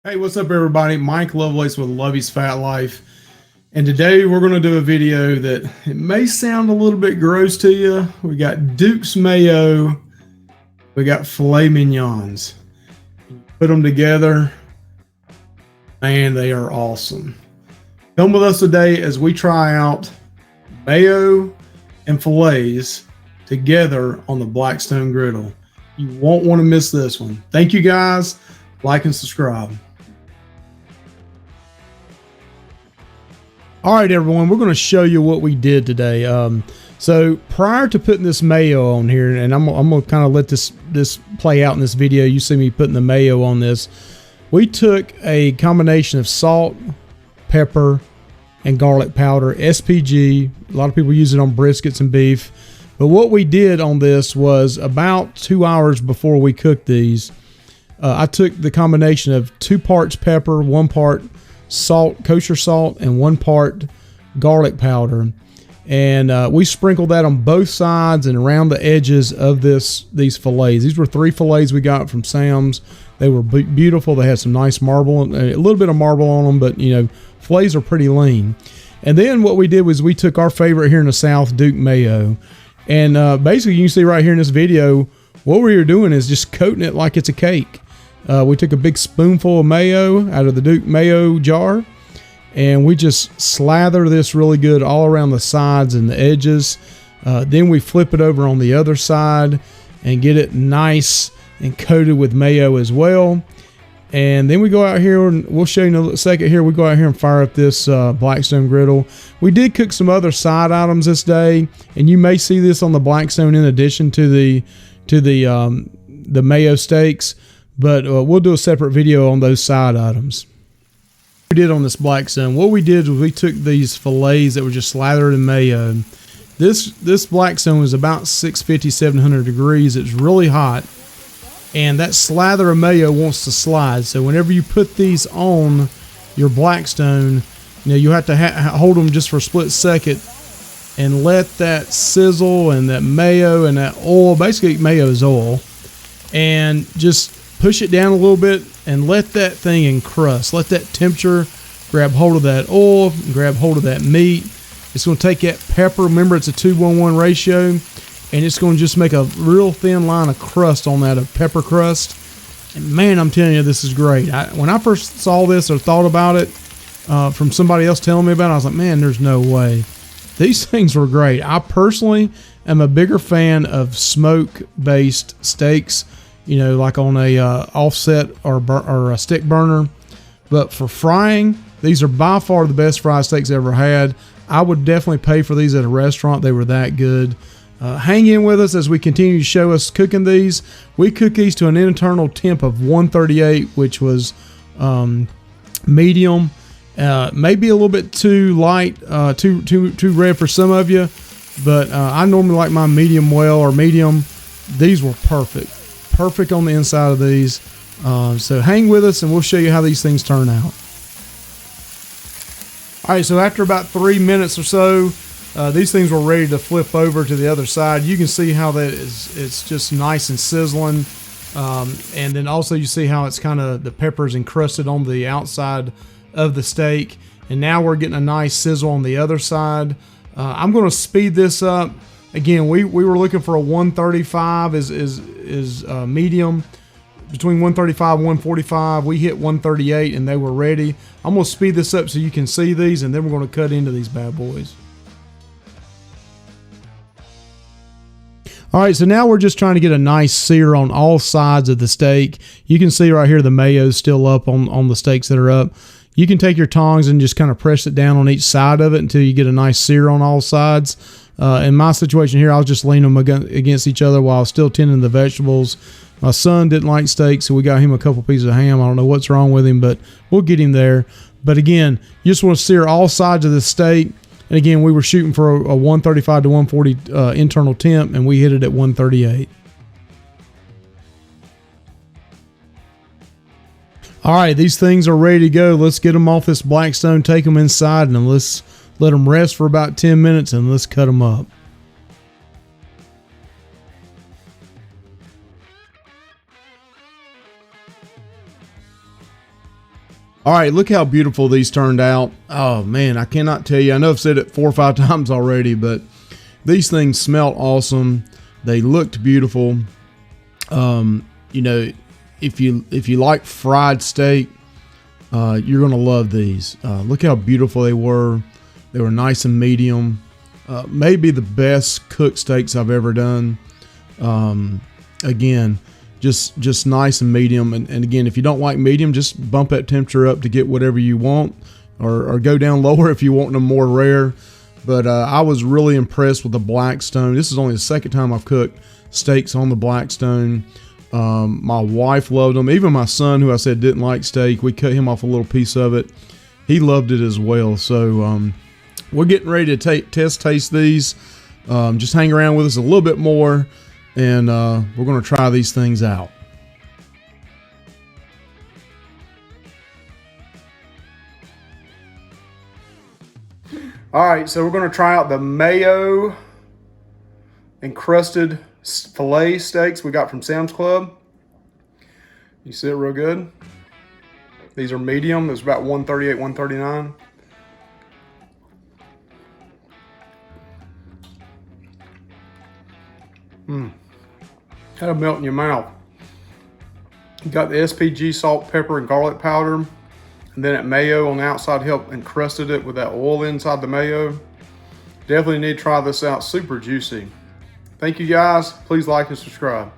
Hey, what's up, everybody? Mike Lovelace with Lovey's Fat Life. And today we're going to do a video that it may sound a little bit gross to you. We got Duke's Mayo. We got filet mignons. Put them together, and they are awesome. Come with us today as we try out mayo and fillets together on the Blackstone Griddle. You won't want to miss this one. Thank you, guys. Like and subscribe. All right, everyone, we're going to show you what we did today. So prior to putting this mayo on here, and I'm going to kind of let this play out in this video. You see me putting the mayo on this. We took a combination of salt, pepper, and garlic powder, SPG. A lot of people use it on briskets and beef. But what we did on this was about 2 hours before we cooked these, I took the combination of 2 parts pepper, 1 part salt, kosher salt, and 1 part garlic powder, and we sprinkled that on both sides and around the edges of these fillets. These were 3 fillets we got from Sam's. They were beautiful. They had some nice marble, a little bit of marble on them, but you know, fillets are pretty lean. And then what we did was we took our favorite here in the South, Duke Mayo, and basically you can see right here in this video what we were doing is just coating it like it's a cake. We took a big spoonful of mayo out of the Duke Mayo jar, and we just slather this really good all around the sides and the edges. Then we flip it over on the other side and get it nice and coated with mayo as well. And then we go out here, and we'll show you in a second here, we go out here and fire up this Blackstone Griddle. We did cook some other side items this day, and you may see this on the Blackstone in addition to the mayo steaks. But we'll do a separate video on those side items. We did on this Blackstone. What we did was we took these fillets that were just slathered in mayo. This Blackstone was about 650, 700 degrees. It's really hot, and that slather of mayo wants to slide. So whenever you put these on your Blackstone, you know, you have to hold them just for a split second and let that sizzle and that mayo and that oil, basically mayo is oil, and just push it down a little bit and let that thing encrust. Let that temperature grab hold of that oil, grab hold of that meat. It's going to take that pepper. Remember, it's a 2-1-1 ratio, and it's going to just make a real thin line of crust on that, of pepper crust. And man, I'm telling you, this is great. When I first saw this or thought about it from somebody else telling me about it, I was like, man, there's no way. These things were great. I personally am a bigger fan of smoke-based steaks, you know, like on a offset or a stick burner. But for frying, these are by far the best fried steaks I ever had. I would definitely pay for these at a restaurant. They were that good. Hang in with us as we continue to show us cooking these. We cook these to an internal temp of 138, which was medium. Maybe a little bit too light, too red for some of you, but I normally like my medium well or medium. These were perfect on the inside of these. So hang with us and we'll show you how these things turn out. All right, so after about 3 minutes or so, these things were ready to flip over to the other side. You can see how that it's just nice and sizzling. And then also you see how it's kind of, the pepper's encrusted on the outside of the steak. And now we're getting a nice sizzle on the other side. I'm going to speed this up. Again, we were looking for a 135 is medium. Between 135 and 145, we hit 138 and they were ready. I'm going to speed this up so you can see these, and then we're going to cut into these bad boys. All right, so now we're just trying to get a nice sear on all sides of the steak. You can see right here the mayo is still up on the steaks that are up. You can take your tongs and just kind of press it down on each side of it until you get a nice sear on all sides. In my situation here, I was just leaning them against each other while I was still tending the vegetables. My son didn't like steak, so we got him a couple pieces of ham. I don't know what's wrong with him, but we'll get him there. But again, you just want to sear all sides of the steak. And again, we were shooting for a 135 to 140 internal temp, and we hit it at 138. All right, these things are ready to go. Let's get them off this Blackstone, take them inside, and let's let them rest for about 10 minutes, and let's cut them up. All right, look how beautiful these turned out. Oh man, I cannot tell you. I know I've said it 4 or 5 times already, but these things smelled awesome. They looked beautiful. You know, if you like fried steak, you're gonna love these. Look how beautiful they were. They were nice and medium. Maybe the best cooked steaks I've ever done. Again, just nice and medium. And again, if you don't like medium, just bump that temperature up to get whatever you want, or go down lower if you want them more rare. But I was really impressed with the Blackstone. This is only the second time I've cooked steaks on the Blackstone. My wife loved them. Even my son, who I said didn't like steak, we cut him off a little piece of it. He loved it as well. So we're getting ready to taste these. Just hang around with us a little bit more, and we're going to try these things out. All right, so we're going to try out the mayo encrusted filet steaks we got from Sam's Club. You see it real good. These are medium. It's about 138, 139. That'll melt in your mouth. You got the SPG salt, pepper, and garlic powder, and then that mayo on the outside helped encrusted it with that oil inside the mayo. Definitely need to try this out. Super juicy. Thank you guys. Please like and subscribe.